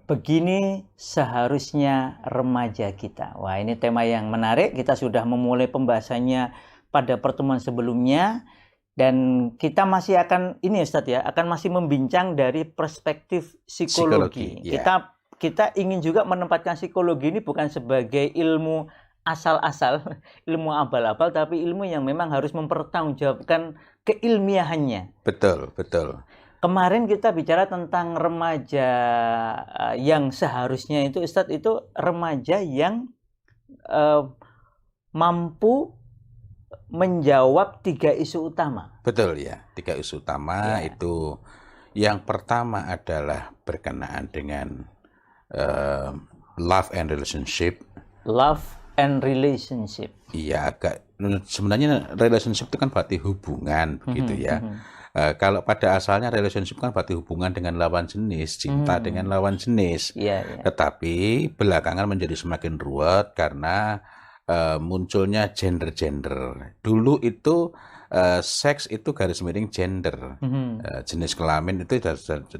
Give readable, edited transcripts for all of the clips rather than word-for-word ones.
Begini seharusnya remaja kita. Wah, ini tema yang menarik. Kita sudah memulai pembahasannya pada pertemuan sebelumnya dan kita masih akan ini Ustadz ya, akan masih membincang dari perspektif psikologi. Ya. Kita ingin juga menempatkan psikologi ini bukan sebagai ilmu asal-asal, ilmu abal-abal, tapi ilmu yang memang harus mempertanggungjawabkan keilmiahannya. Betul, betul. Kemarin kita bicara tentang remaja yang seharusnya itu Ustadz itu remaja yang mampu menjawab 3 isu utama. Betul ya, 3 isu utama itu yang pertama adalah berkenaan dengan love and relationship. Love and relationship. Iya, sebenarnya relationship itu kan berarti hubungan begitu ya. Kalau pada asalnya relationship kan berarti hubungan dengan lawan jenis, cinta dengan lawan jenis. Tetapi belakangan menjadi semakin ruwet karena munculnya gender-gender. Dulu itu seks itu garis miring gender. Jenis kelamin itu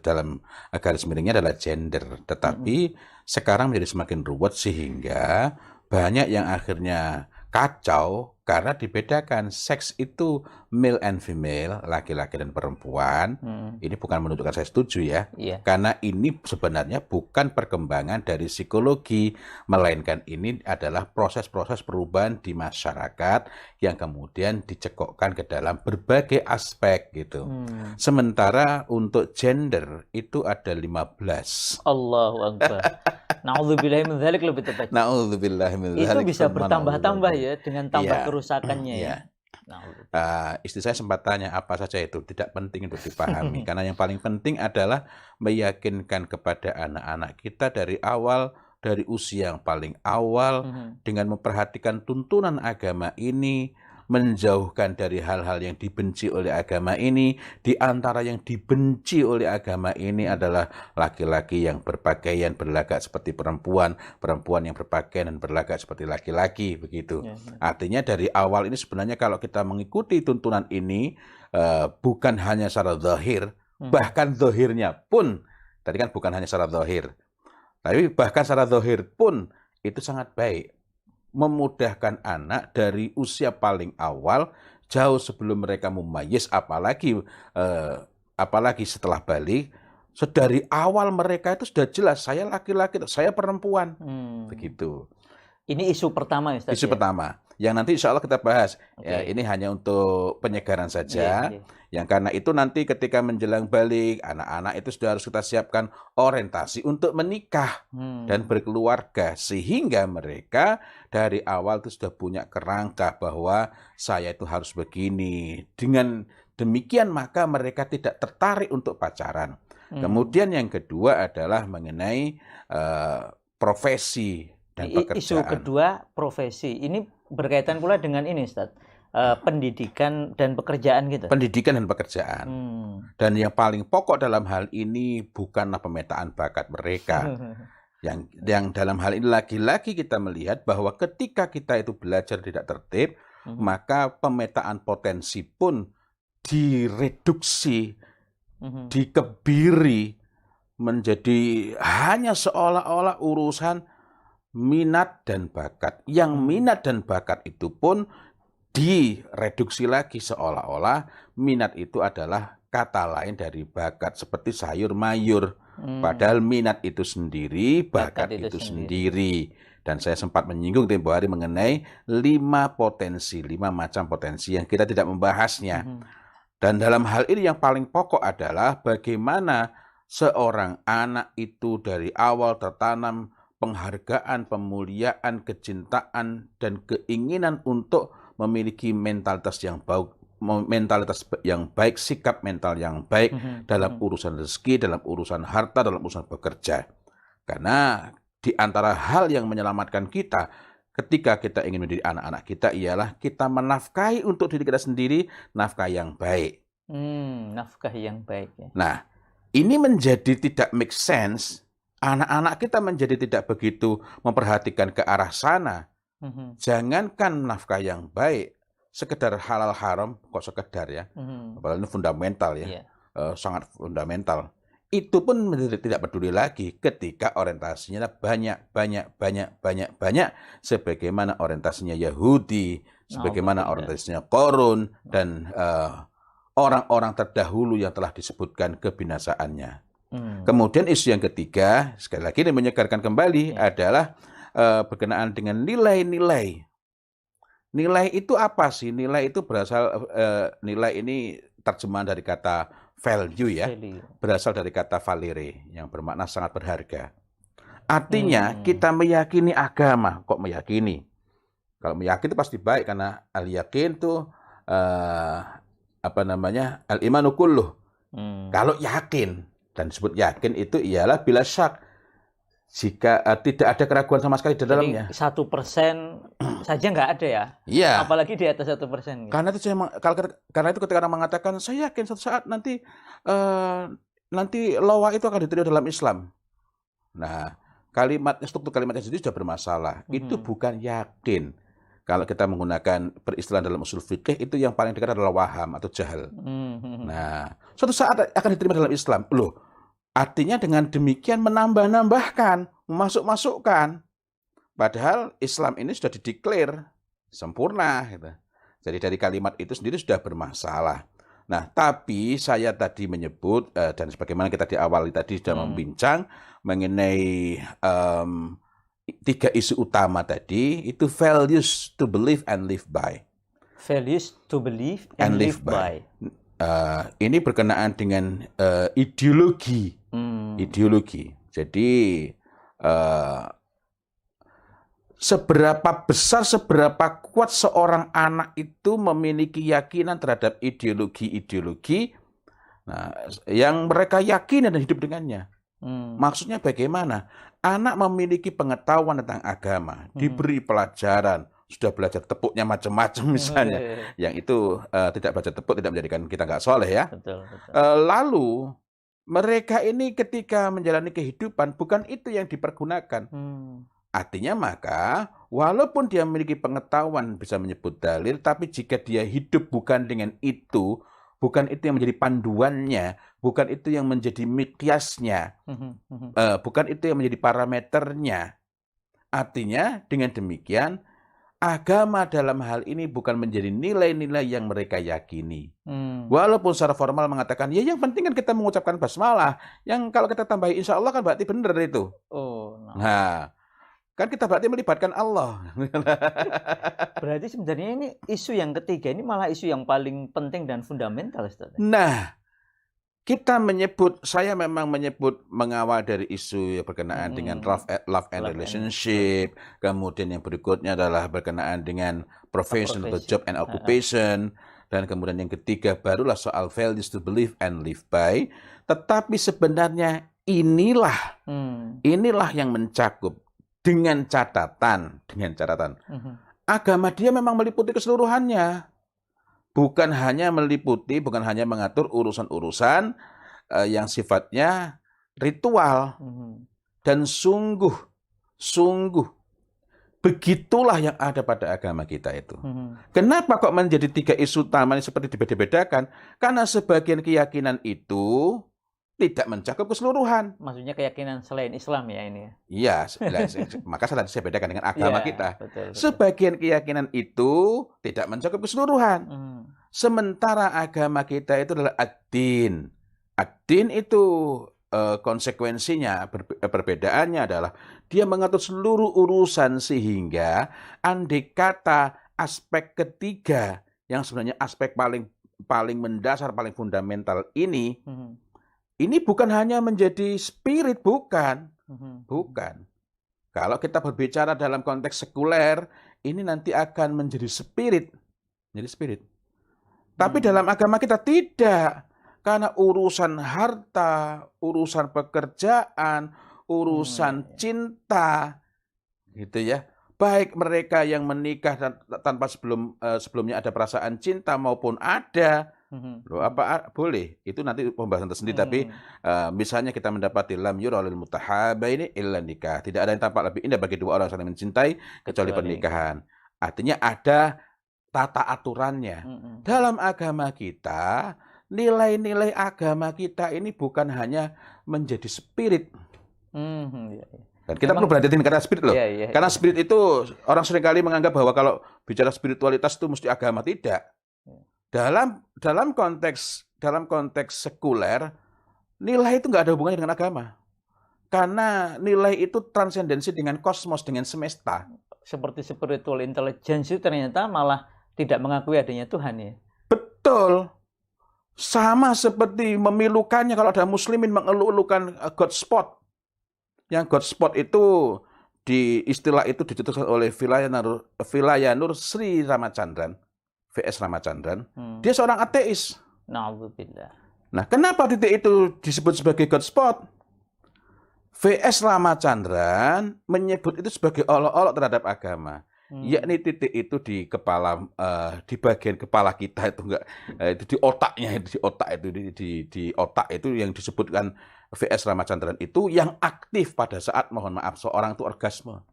dalam garis miringnya adalah gender. Tetapi sekarang menjadi semakin ruwet sehingga banyak yang akhirnya kacau karena dibedakan seks itu male and female, laki-laki dan perempuan. Ini bukan menunjukkan saya setuju ya. Karena ini sebenarnya bukan perkembangan dari psikologi, melainkan ini adalah proses-proses perubahan di masyarakat yang kemudian dicekokkan ke dalam berbagai aspek gitu. Sementara untuk gender itu ada 15. Allahu Akbar. Na'udzubillahi min dzalik lebih tepatnya. Na'udzubillahi min dzalik. Itu bisa bertambah-tambah ya dengan tambah kerusakannya ya. Istri saya sempat tanya apa saja itu, tidak penting untuk dipahami. Karena yang paling penting adalah meyakinkan kepada anak-anak kita dari awal, dari usia yang paling awal, dengan memperhatikan tuntunan agama ini, menjauhkan dari hal-hal yang dibenci oleh agama ini. Di antara yang dibenci oleh agama ini adalah laki-laki yang berpakaian berlagak seperti perempuan, perempuan yang berpakaian dan berlagak seperti laki-laki, begitu. Artinya dari awal ini sebenarnya kalau kita mengikuti tuntunan ini, bukan hanya secara zahir, bahkan zahirnya pun, tadi kan bukan hanya secara zahir, tapi bahkan secara zahir pun itu sangat baik. Memudahkan anak dari usia paling awal, jauh sebelum mereka mumayyiz, apalagi setelah balik, dari awal mereka itu sudah jelas, saya laki-laki, saya perempuan, begitu. Ini isu pertama ya Ustaz? Isu pertama, yang nanti insya Allah kita bahas. Ya, ini hanya untuk penyegaran saja. Yang karena itu nanti ketika menjelang balik, anak-anak itu sudah harus kita siapkan orientasi untuk menikah dan berkeluarga. Sehingga mereka dari awal itu sudah punya kerangka bahwa saya itu harus begini. Dengan demikian maka mereka tidak tertarik untuk pacaran. Kemudian yang kedua adalah mengenai profesi dan pekerjaan. Isu kedua profesi. Ini berkaitan pula dengan ini Ustaz. Pendidikan dan pekerjaan gitu. Pendidikan dan pekerjaan. Dan yang paling pokok dalam hal ini bukanlah pemetaan bakat mereka. Yang dalam hal ini lagi-lagi kita melihat bahwa ketika kita itu belajar tidak tertib, maka pemetaan potensi pun direduksi, dikebiri menjadi hanya seolah-olah urusan minat dan bakat. Yang minat dan bakat itu pun direduksi lagi seolah-olah minat itu adalah kata lain dari bakat, seperti sayur mayur. Padahal minat itu sendiri, bakat itu sendiri. Dan saya sempat menyinggung tempo hari mengenai 5 macam potensi yang kita tidak membahasnya. Dan dalam hal ini yang paling pokok adalah bagaimana seorang anak itu dari awal tertanam penghargaan, pemuliaan, kecintaan, dan keinginan untuk memiliki mentalitas yang baik, sikap mental yang baik dalam urusan rezeki, dalam urusan harta, dalam urusan bekerja. Karena di antara hal yang menyelamatkan kita ketika kita ingin mendidik anak-anak kita ialah kita menafkahi untuk diri kita sendiri nafkah yang baik. Nafkah yang baik ya. Nah, ini menjadi tidak make sense. Anak-anak kita menjadi tidak begitu memperhatikan ke arah sana. Jangankan nafkah yang baik, sekedar halal haram, kok sekedar ya, apalagi ini fundamental ya, sangat fundamental. itu pun tidak peduli lagi ketika orientasinya banyak, sebagaimana orientasinya Yahudi, sebagaimana orientasinya Korun, dan orang-orang terdahulu yang telah disebutkan kebinasaannya. Kemudian isu yang ketiga, sekali lagi ini menyegarkan kembali, adalah berkenaan dengan nilai-nilai. Nilai itu apa sih? Nilai itu berasal, nilai ini terjemahan dari kata value ya, berasal dari kata valere yang bermakna sangat berharga. Artinya kita meyakini agama, kok meyakini? Kalau meyakini itu pasti baik, karena al-yakin itu al-imanu kulluh. Kalau yakin, dan disebut yakin itu ialah bila syak, jika tidak ada keraguan sama sekali di dalamnya. Jadi 1% saja nggak ada ya? Iya. Apalagi di atas 1%. Gitu. Karena itu ketika orang mengatakan saya yakin suatu saat nanti lawa itu akan diterima dalam Islam. Nah, struktur kalimatnya sendiri sudah bermasalah. Itu bukan yakin. Kalau kita menggunakan peristilahan dalam usul fikih, itu yang paling dekat adalah waham atau jahal. Nah, suatu saat akan diterima dalam Islam. Loh, artinya dengan demikian menambah-nambahkan, memasuk-masukkan. Padahal Islam ini sudah dideklar sempurna. Gitu. Jadi dari kalimat itu sendiri sudah bermasalah. Nah, tapi saya tadi menyebut, dan sebagaimana kita di awal tadi sudah membincang mengenai 3 isu utama tadi, itu values to believe and live by. Values to believe and live by. Ini berkenaan dengan ideologi. Ideologi. Jadi seberapa besar, seberapa kuat seorang anak itu memiliki keyakinan terhadap ideologi-ideologi yang mereka yakini dan hidup dengannya. Maksudnya bagaimana? Anak memiliki pengetahuan tentang agama, diberi pelajaran, sudah belajar tepuknya macam-macam misalnya. Yang itu tidak belajar tepuk tidak menjadikan kita nggak soleh ya. Betul. Lalu mereka ini ketika menjalani kehidupan bukan itu yang dipergunakan. Artinya maka walaupun dia memiliki pengetahuan bisa menyebut dalil, tapi jika dia hidup bukan dengan itu, bukan itu yang menjadi panduannya, bukan itu yang menjadi miqyasnya, bukan itu yang menjadi parameternya. Artinya dengan demikian agama dalam hal ini bukan menjadi nilai-nilai yang mereka yakini. Walaupun secara formal mengatakan, ya yang penting kan kita mengucapkan basmalah, yang kalau kita tambahi insya Allah kan berarti benar itu. Nah, kan kita berarti melibatkan Allah. Berarti sebenarnya ini isu yang ketiga ini malah isu yang paling penting dan fundamental, Ustaz. Nah, saya memang menyebut mengawal dari isu yang berkenaan dengan love and relationship, kemudian yang berikutnya adalah berkenaan dengan profession atau job and occupation, dan kemudian yang ketiga barulah soal values to believe and live by. Tetapi sebenarnya inilah yang mencakup dengan catatan agama dia memang meliputi keseluruhannya. Bukan hanya mengatur urusan-urusan yang sifatnya ritual. Dan sungguh begitulah yang ada pada agama kita itu. Kenapa kok menjadi 3 isu utama ini seperti dibeda-bedakan? Karena sebagian keyakinan itu tidak mencakup keseluruhan. Maksudnya keyakinan selain Islam ya ini? Iya, maka saya bedakan dengan agama kita. Betul. Sebagian keyakinan itu tidak mencakup keseluruhan. Sementara agama kita itu adalah ad-din. Ad-din itu konsekuensinya, perbedaannya adalah dia mengatur seluruh urusan sehingga andai kata aspek ketiga yang sebenarnya aspek paling mendasar, paling fundamental ini bukan hanya menjadi spirit, bukan. Kalau kita berbicara dalam konteks sekuler, ini nanti akan menjadi spirit. Tapi dalam agama kita tidak. Karena urusan harta, urusan pekerjaan, urusan cinta, gitu ya. Baik mereka yang menikah tanpa sebelumnya ada perasaan cinta maupun ada. Loh, boleh? Itu nanti pembahasan tersendiri. Tapi misalnya kita mendapati lam yuralil mutahabaini illa nikah. Tidak ada yang tampak lebih indah bagi 2 orang saling mencintai kecuali pernikahan. Artinya ada tata aturannya. Dalam agama kita nilai-nilai agama kita ini bukan hanya menjadi spirit. Iya, iya. Dan kita perlu berhati-hati dengan kata spirit loh. Iya, iya, Karena iya. spirit itu orang seringkali menganggap bahwa kalau bicara spiritualitas itu mesti agama. Tidak. Dalam konteks sekuler, nilai itu nggak ada hubungannya dengan agama. Karena nilai itu transendensi dengan kosmos, dengan semesta. Seperti spiritual intelligence itu ternyata malah tidak mengakui adanya Tuhan ya. Betul. Sama seperti memilukannya kalau ada muslimin mengeluh-elukan God spot. Yang God spot itu di istilah itu dicetuskan oleh Vilayanur Sri Ramachandran, VS Ramachandran. Dia seorang ateis. Na'udzubillah. Nah, kenapa titik itu disebut sebagai God spot? VS Ramachandran menyebut itu sebagai olok-olok terhadap agama. Yakni titik itu di kepala, di bagian kepala kita itu enggak, itu di otaknya, di otak itu yang disebutkan VS Ramachandran itu yang aktif pada saat, mohon maaf, seorang itu orgasme.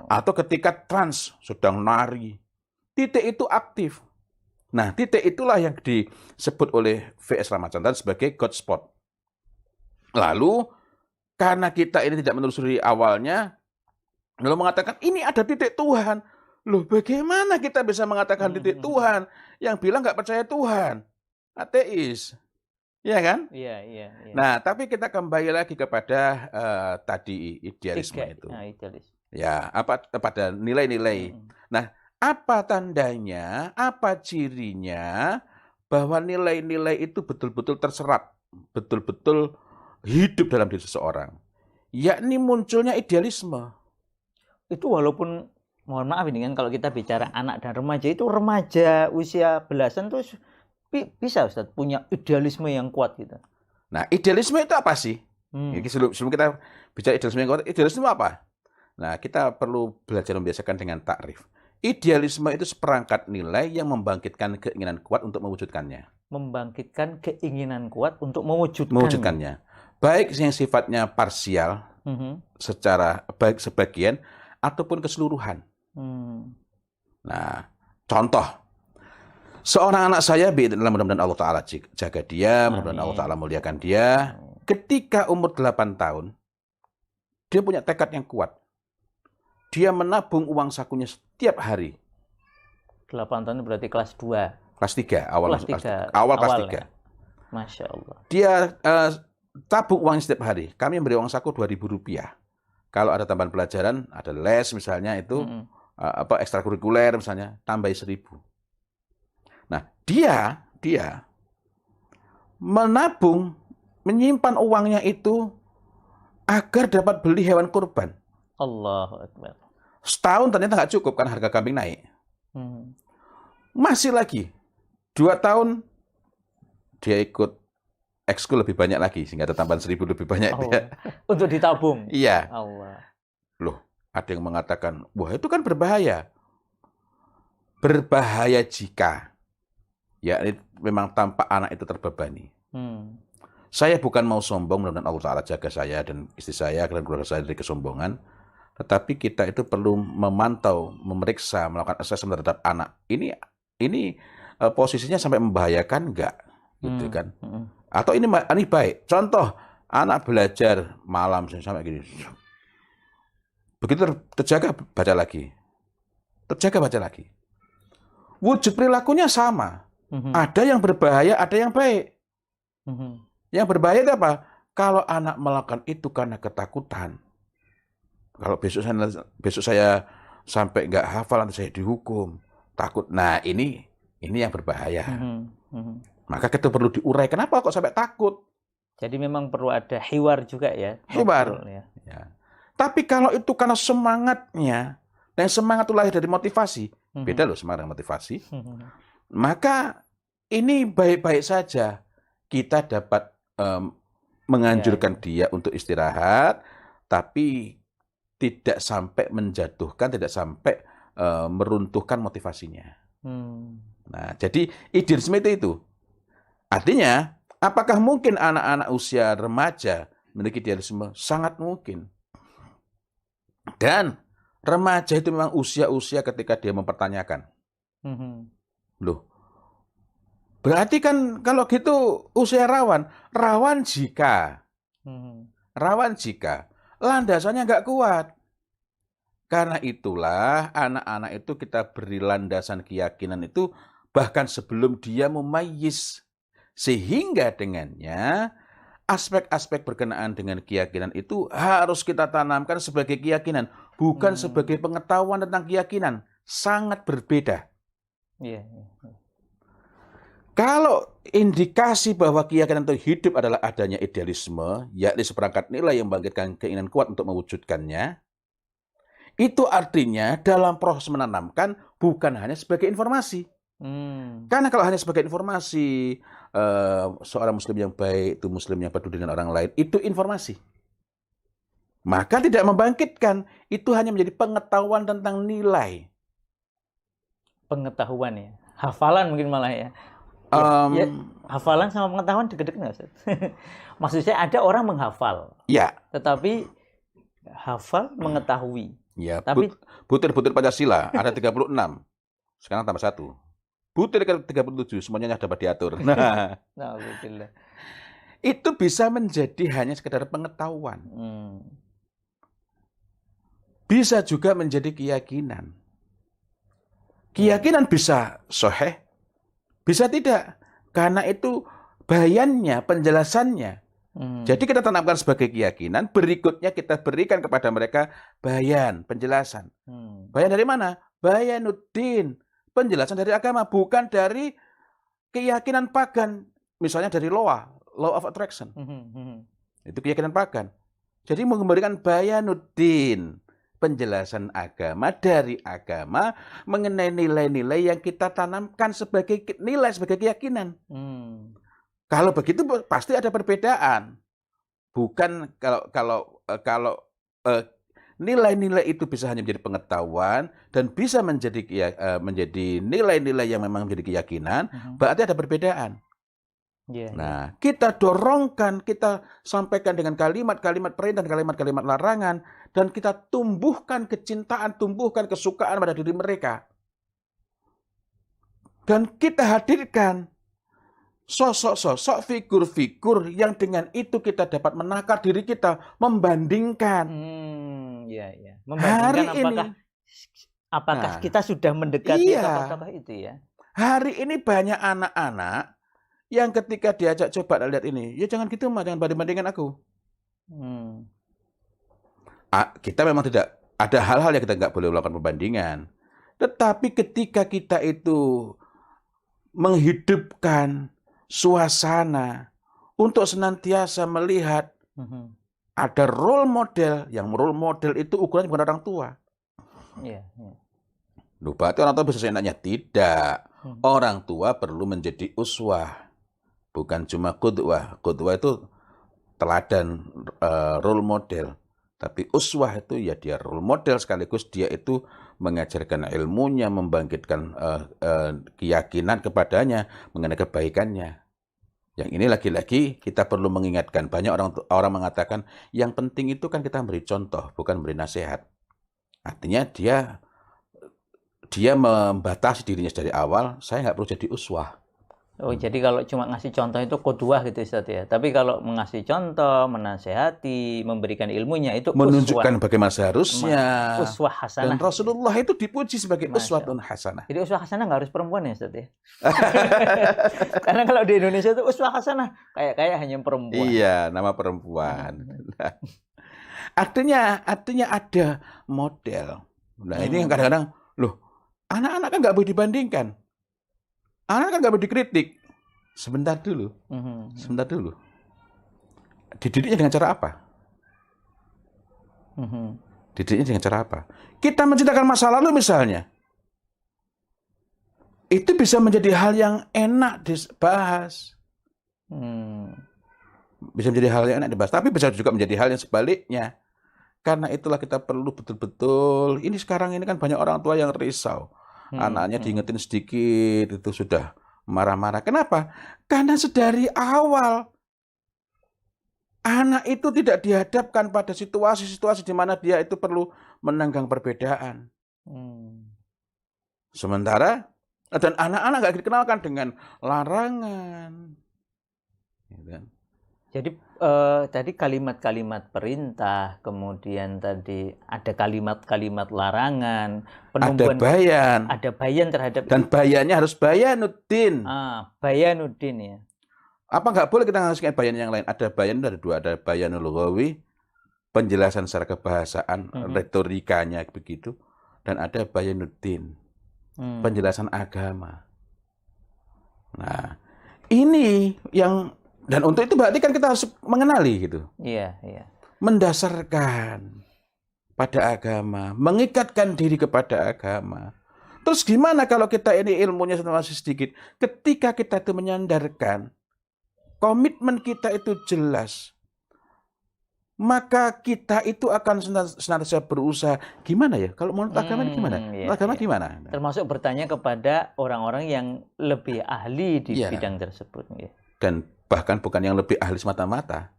Atau ketika trans sedang nari, titik itu aktif. Nah, titik itulah yang disebut oleh VS Ramachandran sebagai God spot. Lalu karena kita ini tidak menelusuri awalnya, lalu mengatakan ini ada titik Tuhan. Loh, bagaimana kita bisa mengatakan titik Tuhan yang bilang nggak percaya Tuhan? Ateis. Iya kan? Iya, iya, iya. Nah, tapi kita kembali lagi kepada tadi idealisme itu. Idealis. Ya, pada nilai-nilai. Nah, apa tandanya, apa cirinya bahwa nilai-nilai itu betul-betul terserap, betul-betul hidup dalam diri seseorang, yakni munculnya idealisme. Itu walaupun, mohon maaf ini kan, kalau kita bicara anak dan remaja, itu remaja usia belasan tuh bisa Ustaz punya idealisme yang kuat gitu. Nah, idealisme itu apa sih? Sebelum kita bicara idealisme yang kuat, idealisme apa? Nah, kita perlu belajar membiasakan dengan takrif. Idealisme itu seperangkat nilai yang membangkitkan keinginan kuat untuk mewujudkannya. Membangkitkan keinginan kuat untuk mewujudkannya. Baik yang sifatnya parsial, secara baik sebagian, ataupun keseluruhan. Nah, contoh. Seorang anak saya, mudah-mudahan Allah Ta'ala jaga dia, mudah-mudahan Allah Ta'ala muliakan dia. Ketika umur 8 tahun, dia punya tekad yang kuat. Dia menabung uang sakunya setiap hari. 8 tahun berarti kelas 2. Kelas 3, awal kelas 3. Ya? Masya Allah. Dia tabung uangnya setiap hari. Kami memberi uang saku Rp2.000. Kalau ada tambahan pelajaran, ada les misalnya itu, ekstrakurikuler misalnya, tambah 1.000. Nah, dia menabung, menyimpan uangnya itu agar dapat beli hewan kurban. Allahu Akbar. Setahun ternyata nggak cukup kan harga kambing naik. Masih lagi 2 tahun dia ikut ekskul lebih banyak lagi sehingga ada tambahan 1.000 lebih banyak dia. Untuk ditabung. Iya. Allah. Loh, ada yang mengatakan, wah itu kan berbahaya. Berbahaya jika memang tampak anak itu terbebani. Saya bukan mau sombong, mudah-mudahan Allah Ta'ala jaga saya dan istri saya dan keluarga saya dari kesombongan. Tetapi kita itu perlu memantau, memeriksa, melakukan assessment terhadap anak. Ini posisinya sampai membahayakan enggak? Gitu kan? Atau ini baik. Contoh, anak belajar malam sampai gini. Begitu terjaga, baca lagi. Terjaga, baca lagi. Wujud perilakunya sama. Ada yang berbahaya, ada yang baik. Yang berbahaya itu apa? Kalau anak melakukan itu karena ketakutan. Kalau besok saya sampai nggak hafal, nanti saya dihukum. Takut. Nah, ini yang berbahaya. Maka kita perlu diurai. Kenapa kok sampai takut? Jadi memang perlu ada hiwar juga ya. Hiwar. Ya. Tapi kalau itu karena semangatnya, dan semangat itu lahir dari motivasi, beda loh semangat dan motivasi, maka ini baik-baik saja. Kita dapat menganjurkan dia untuk istirahat, tapi tidak sampai menjatuhkan, tidak sampai meruntuhkan motivasinya. Nah, jadi idealisme itu. Artinya, apakah mungkin anak-anak usia remaja memiliki idealisme? Sangat mungkin. Dan remaja itu memang usia-usia ketika dia mempertanyakan. Loh, Berarti kan kalau gitu usia rawan. Hmm. Rawan jika landasannya nggak kuat. Karena itulah anak-anak itu kita beri landasan keyakinan itu bahkan sebelum dia mumayyiz. Sehingga dengannya aspek-aspek berkenaan dengan keyakinan itu harus kita tanamkan sebagai keyakinan. Bukan sebagai pengetahuan tentang keyakinan. Sangat berbeda. Iya. Kalau indikasi bahwa keyakinan itu hidup adalah adanya idealisme, yakni seperangkat nilai yang membangkitkan keinginan kuat untuk mewujudkannya, itu artinya dalam proses menanamkan bukan hanya sebagai informasi. Karena kalau hanya sebagai informasi, seorang muslim yang baik itu muslim yang peduli dengan orang lain, itu informasi. Maka tidak membangkitkan, itu hanya menjadi pengetahuan tentang nilai. Pengetahuan ya. Hafalan mungkin malah ya. Ya, hafalan sama pengetahuan deket-deket nggak, Ustaz? Maksud saya ada orang menghafal. Ya. Tetapi hafal mengetahui. Ya, Tapi butir-butir Pancasila ada 36. Sekarang tambah 1. Butir ke 37, semuanya dapat diatur. Nah, alhamdulillah. Itu bisa menjadi hanya sekedar pengetahuan. Bisa juga menjadi keyakinan. Keyakinan bisa sahih, bisa tidak. Karena itu bayannya, penjelasannya. Jadi kita tanamkan sebagai keyakinan, berikutnya kita berikan kepada mereka bayan, penjelasan. Bayan dari mana? Bayanuddin. Penjelasan dari agama, bukan dari keyakinan pagan. Misalnya dari law of attraction. Itu keyakinan pagan. Jadi memberikan bayanuddin, penjelasan agama dari agama mengenai nilai-nilai yang kita tanamkan sebagai nilai, sebagai keyakinan. Kalau begitu pasti ada perbedaan. Bukan kalau nilai-nilai itu bisa hanya menjadi pengetahuan dan bisa menjadi nilai-nilai yang memang menjadi keyakinan, berarti ada perbedaan. Nah, kita dorongkan, kita sampaikan dengan kalimat-kalimat perintah, kalimat-kalimat larangan, dan kita tumbuhkan kecintaan, tumbuhkan kesukaan pada diri mereka. Dan kita hadirkan sosok-sosok, figur-figur yang dengan itu kita dapat menakar diri kita, membandingkan. Membandingkan apakah kita sudah mendekati tokoh-tokoh itu ya. Hari ini banyak anak-anak yang ketika diajak coba lihat ini, ya jangan gitu mah, jangan banding-bandingkan aku. Kita memang tidak, ada hal-hal yang kita nggak boleh melakukan perbandingan. Tetapi ketika kita itu menghidupkan suasana untuk senantiasa melihat ada role model, yang role model itu ukurannya bukan orang tua. Berarti orang tua bisa seenaknya? Tidak. Orang tua perlu menjadi uswah, bukan cuma qudwah. Qudwah itu teladan, role model. Tapi uswah itu ya dia role model sekaligus dia itu mengajarkan ilmunya, membangkitkan keyakinan kepadanya mengenai kebaikannya. Yang ini lagi-lagi kita perlu mengingatkan. Banyak orang mengatakan yang penting itu kan kita beri contoh, bukan beri nasihat. Artinya dia membatasi dirinya dari awal, saya nggak perlu jadi uswah. Jadi kalau cuma ngasih contoh itu qudwah gitu Ustaz ya. Tapi kalau mengasih contoh, menasehati, memberikan ilmunya itu menunjukkan bagaimana seharusnya. Uswah hasanah. Dan Rasulullah itu dipuji sebagai uswatun hasanah. Jadi uswah hasanah nggak harus perempuan ya Ustaz ya. Karena kalau di Indonesia itu uswah hasanah kayak hanya perempuan. Iya, nama perempuan. Artinya ada model. Nah, ini yang kadang-kadang loh, anak-anak kan nggak boleh dibandingkan. Anak kan nggak boleh dikritik. Sebentar dulu. Dididiknya dengan cara apa? Dididiknya dengan cara apa? Kita menceritakan masa lalu misalnya. Itu bisa menjadi hal yang enak dibahas. Bisa menjadi hal yang enak dibahas. Tapi bisa juga menjadi hal yang sebaliknya. Karena itulah kita perlu betul-betul. Ini sekarang ini kan banyak orang tua yang risau. Anaknya diingetin sedikit itu sudah marah-marah. Kenapa? Karena sedari awal anak itu tidak dihadapkan pada situasi-situasi di mana dia itu perlu menanggang perbedaan. Sementara Dan anak-anak nggak dikenalkan dengan larangan. Gitu kan. Jadi tadi kalimat-kalimat perintah, kemudian tadi ada kalimat-kalimat larangan, Ada bayan. ada bayan terhadap Dan bayannya harus bayanuddin. bayanuddin ya. Apa nggak boleh kita ngasihkan bayan yang lain? Ada bayan, ada dua. Ada bayanul lughawi, penjelasan secara kebahasaan, retorikanya begitu. Dan ada bayanuddin, penjelasan agama. Nah, ini yang, dan untuk itu berarti kan kita harus mengenali gitu. Iya, iya. Mendasarkan pada agama, mengikatkan diri kepada agama. Terus gimana kalau kita ini ilmunya masih sedikit? Ketika kita itu menyandarkan, komitmen kita itu jelas, maka kita itu akan senantiasa berusaha. Gimana ya? Kalau menurut agama ini gimana? Agama gimana? Termasuk bertanya kepada orang-orang yang lebih ahli di bidang tersebut. Ya. Dan bahkan bukan yang lebih ahli semata-mata.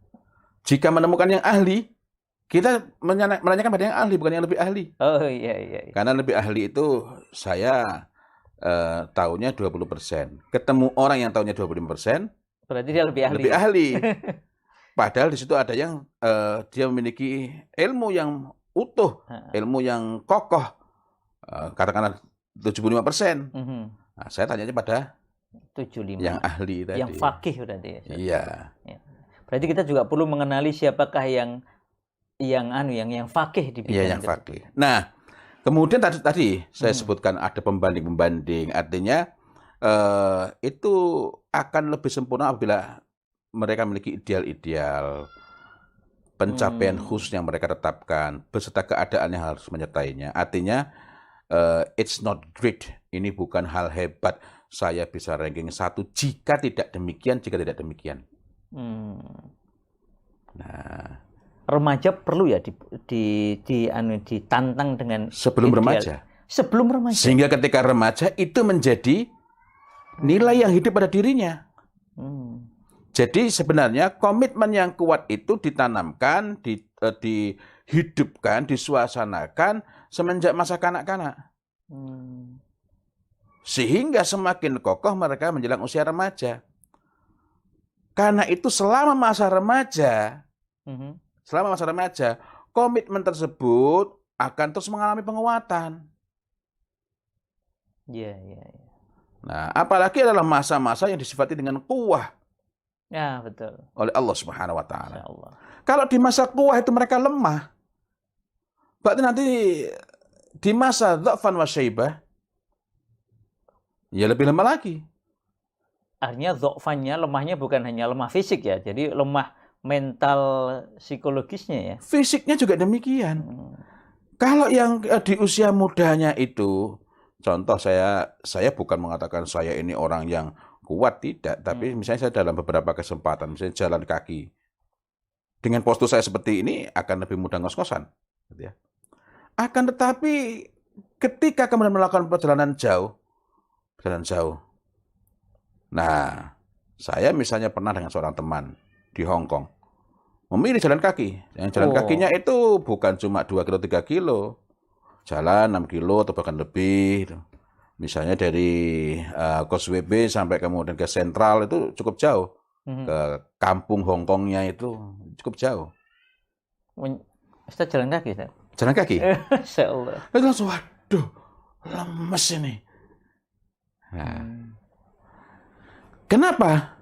Jika menemukan yang ahli, kita menanyakan pada yang ahli, bukan yang lebih ahli. Oh iya, iya. Karena lebih ahli itu saya tahunya 20%. Ketemu orang yang tahunya 25%, berarti dia lebih ahli. Lebih ahli. Padahal di situ ada yang dia memiliki ilmu yang utuh, ilmu yang kokoh, katakanlah 75%. Nah, saya tanyanya pada 75. yang ahli tadi. Yang fakih berarti ya. Iya. Ya. Berarti kita juga perlu mengenali siapakah yang fakih di bidang Iya, yang fakih. Nah, kemudian tadi saya sebutkan ada pembanding-pembanding, artinya itu akan lebih sempurna apabila mereka memiliki ideal-ideal, pencapaian khusus yang mereka tetapkan, beserta keadaan yang harus menyertainya. Artinya, it's not great. Ini bukan hal hebat. Saya bisa ranking 1 jika tidak demikian. Nah, remaja perlu ya ditantang dengan sebelum ideal. Sebelum remaja. Sehingga ketika remaja itu menjadi nilai yang hidup pada dirinya. Jadi sebenarnya komitmen yang kuat itu ditanamkan, dihidupkan, disuasanakan semenjak masa kanak-kanak. Sehingga semakin kokoh mereka menjelang usia remaja. Karena itu selama masa remaja, komitmen tersebut akan terus mengalami penguatan. Iya. Nah, apalagi adalah masa-masa yang disifati dengan quwwah. Ya, betul. Oleh Allah Subhanahu wa taala. Kalau di masa quwwah itu mereka lemah, berarti nanti di masa dha'fan wa syaibah ya lebih lemah lagi. Artinya dha'fannya, lemahnya bukan hanya lemah fisik ya, jadi lemah mental psikologisnya ya. Fisiknya juga demikian. Kalau yang di usia mudanya itu, contoh saya bukan mengatakan saya ini orang yang kuat, tidak. Tapi misalnya saya dalam beberapa kesempatan, misalnya jalan kaki. Dengan postur saya seperti ini akan lebih mudah ngos-ngosan. Gitu ya. Akan tetapi ketika kemudian melakukan perjalanan jauh. Nah, saya misalnya pernah dengan seorang teman di Hong Kong. Memilih jalan kaki. Yang jalan kakinya itu bukan cuma 2 kilo, 3 kilo. Jalan 6 kilo atau bahkan lebih. Misalnya dari Causeway Bay sampai kemudian ke Sentral itu cukup jauh. Ke kampung Hong Kongnya itu cukup jauh. Ustaz jalan kaki, Ustaz? Jalan kaki? Insya Allah. Itu langsung, waduh, lemes ini. Nah, kenapa?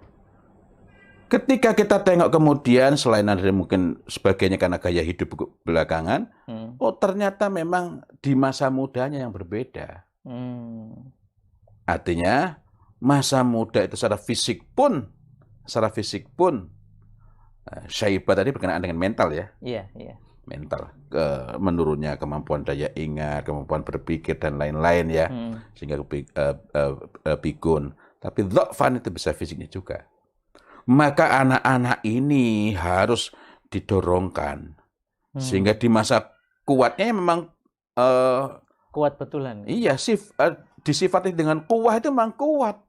Ketika kita tengok kemudian, selain ada mungkin sebagainya karena gaya hidup belakangan, ternyata memang di masa mudanya yang berbeda. Artinya masa muda itu secara fisik pun syaibah tadi berkenaan dengan mental ya. Iya. Mental, menurunnya kemampuan daya ingat, kemampuan berpikir dan lain-lain ya, sehingga pikun. Tapi dha'fan itu bisa fisiknya juga. Maka anak-anak ini harus didorongkan sehingga di masa kuatnya memang kuat betulan. Iya, disifati dengan kuwah itu memang kuat.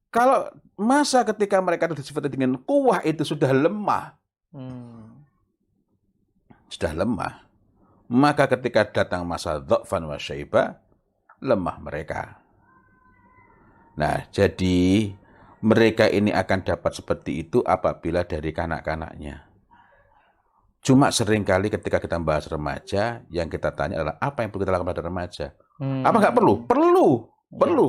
Kalau masa ketika mereka disifati dengan kuwah itu sudah lemah, maka ketika datang masa dha'fan wa syaibah, lemah mereka. Nah, jadi mereka ini akan dapat seperti itu apabila dari kanak-kanaknya. Cuma seringkali ketika kita membahas remaja, yang kita tanya adalah apa yang perlu kita lakukan pada remaja? Apa nggak perlu? Perlu, perlu.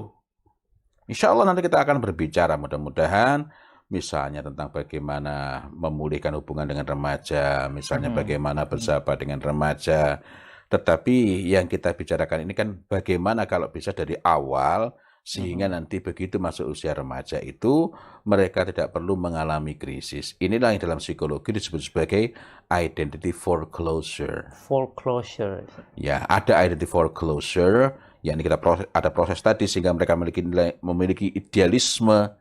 Insya Allah nanti kita akan berbicara mudah-mudahan misalnya tentang bagaimana memulihkan hubungan dengan remaja, misalnya bagaimana bersahabat dengan remaja. Tetapi yang kita bicarakan ini kan bagaimana kalau bisa dari awal sehingga nanti begitu masuk usia remaja itu mereka tidak perlu mengalami krisis. Inilah yang dalam psikologi disebut sebagai identity foreclosure. Foreclosure. Ya, ada identity foreclosure, yakni kita ada proses tadi sehingga mereka memiliki idealisme,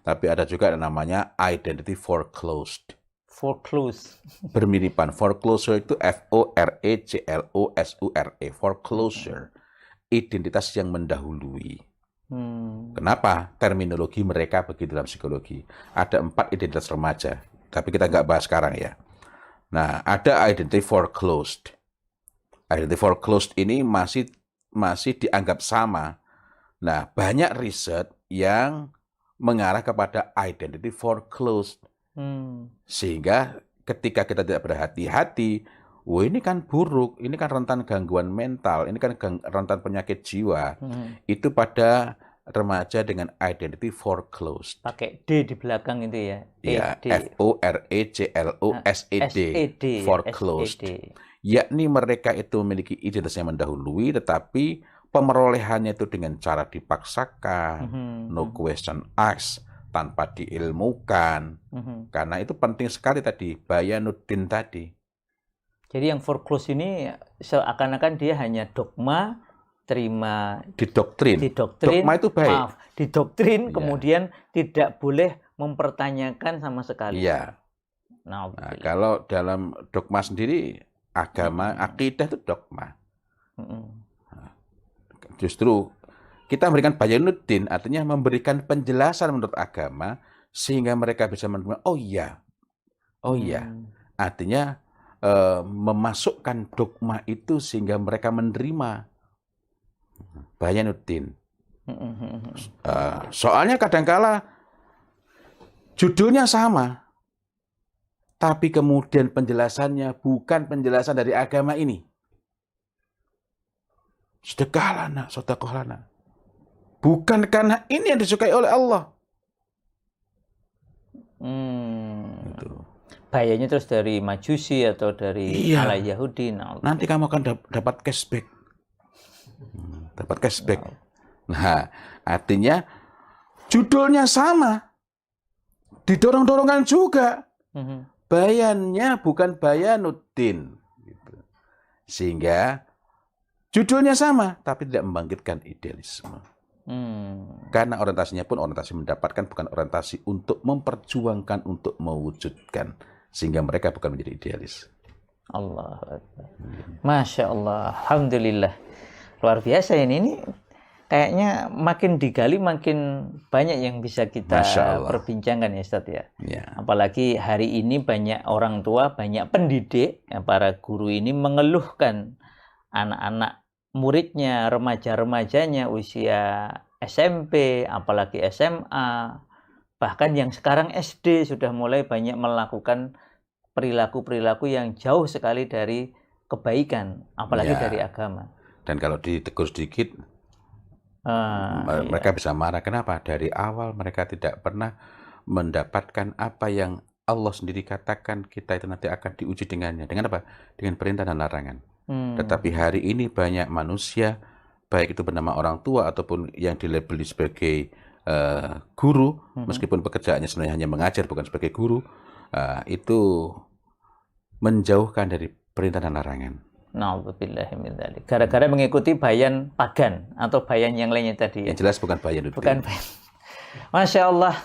tapi ada juga yang namanya identity foreclosed. Foreclose. Bermiripan. Foreclosure itu F-O-R-E-C-L-O-S-U-R-E. Foreclosure. Identitas yang mendahului. Kenapa terminologi mereka begitu dalam psikologi? Ada 4 identitas remaja, tapi kita nggak bahas sekarang ya. Nah, ada identity foreclosed. Identity foreclosed ini masih dianggap sama. Nah, banyak riset yang mengarah kepada identity foreclosed. Sehingga ketika kita tidak berhati-hati, wah ini kan buruk, ini kan rentan gangguan mental, ini kan rentan penyakit jiwa. Itu pada remaja dengan identity foreclosed. Pakai D di belakang itu ya. Ya, F-O-R-E-C-L-O-S-E-D. Foreclosed. Yakni mereka itu memiliki identitas yang mendahului, tetapi pemerolehannya itu dengan cara dipaksakan, no question asked, tanpa diilmukan. Karena itu penting sekali tadi, Bayanuddin tadi. Jadi yang foreclose ini seakan-akan dia hanya dogma, terima Didoktrin. Dogma itu baik. Didoktrin, kemudian tidak boleh mempertanyakan sama sekali. Iya. Nah, kalau dalam dogma sendiri, agama, akidah itu dogma. Justru kita memberikan Bayanuddin, artinya memberikan penjelasan menurut agama, sehingga mereka bisa menerima, oh iya. Artinya memasukkan dogma itu sehingga mereka menerima Bayanuddin. Soalnya kadangkala judulnya sama, tapi kemudian penjelasannya bukan penjelasan dari agama ini. Sedekahlah nak, sedekahlah nak. Bukan karena ini yang disukai oleh Allah. Bayarnya terus dari Majusi atau dari ala Yahudi. Nanti kamu akan dapat cashback. Dapat cashback. Nah, artinya judulnya sama. Didorong-dorongan juga. Bayannya bukan Bayanuddin. Sehingga judulnya sama, tapi tidak membangkitkan idealisme. Karena orientasinya pun orientasi mendapatkan, bukan orientasi untuk memperjuangkan, untuk mewujudkan. Sehingga mereka bukan menjadi idealis. Allah Akbar. Masya Allah. Alhamdulillah. Luar biasa ini kayaknya makin digali makin banyak yang bisa kita perbincangkan ya Ustaz ya. Apalagi hari ini banyak orang tua, banyak pendidik, para guru ini mengeluhkan anak-anak muridnya, remaja-remajanya usia SMP, apalagi SMA, bahkan yang sekarang SD sudah mulai banyak melakukan perilaku-perilaku yang jauh sekali dari kebaikan, apalagi dari agama. Dan kalau ditegur sedikit, mereka bisa marah. Kenapa? Dari awal mereka tidak pernah mendapatkan apa yang Allah sendiri katakan kita itu nanti akan diuji dengannya. Dengan apa? Dengan perintah dan larangan. Tetapi hari ini banyak manusia, baik itu bernama orang tua ataupun yang dilabeli sebagai guru, meskipun pekerjaannya sebenarnya hanya mengajar, bukan sebagai guru, itu menjauhkan dari perintah dan larangan. Gara-gara mengikuti bayan pagan atau bayan yang lainnya tadi. Yang jelas bukan Bayanuddin. Bukan bayan. Masya Allah.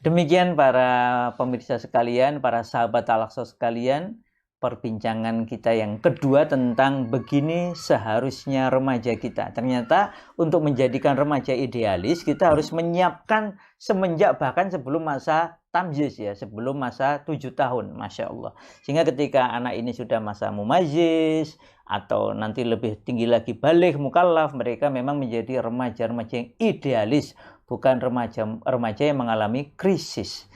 Demikian para pemirsa sekalian, para sahabat Al-Aqsa sekalian, perbincangan kita yang kedua tentang begini seharusnya remaja kita. Ternyata untuk menjadikan remaja idealis kita harus menyiapkan semenjak bahkan sebelum masa tamyiz ya, sebelum masa 7 tahun, Masya Allah. Sehingga ketika anak ini sudah masa mumayyiz atau nanti lebih tinggi lagi baligh mukallaf, mereka memang menjadi remaja-remaja yang idealis, bukan remaja yang mengalami krisis.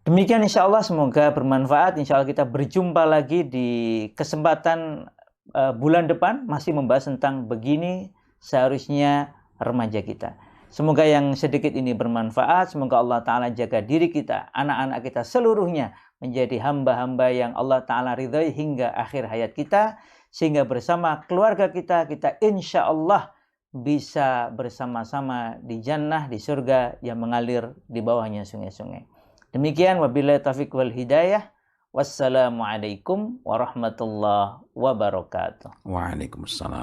Demikian insya Allah, semoga bermanfaat. Insya Allah kita berjumpa lagi di kesempatan bulan depan, masih membahas tentang begini seharusnya remaja kita. Semoga yang sedikit ini bermanfaat. Semoga Allah Ta'ala jaga diri kita, anak-anak kita seluruhnya menjadi hamba-hamba yang Allah Ta'ala ridhai hingga akhir hayat kita. Sehingga bersama keluarga kita insya Allah bisa bersama-sama di jannah, di surga yang mengalir di bawahnya sungai-sungai. Demikian, wabillahi taufiq wal hidayah. Wassalamualaikum warahmatullahi wabarakatuh. Waalaikumsalam.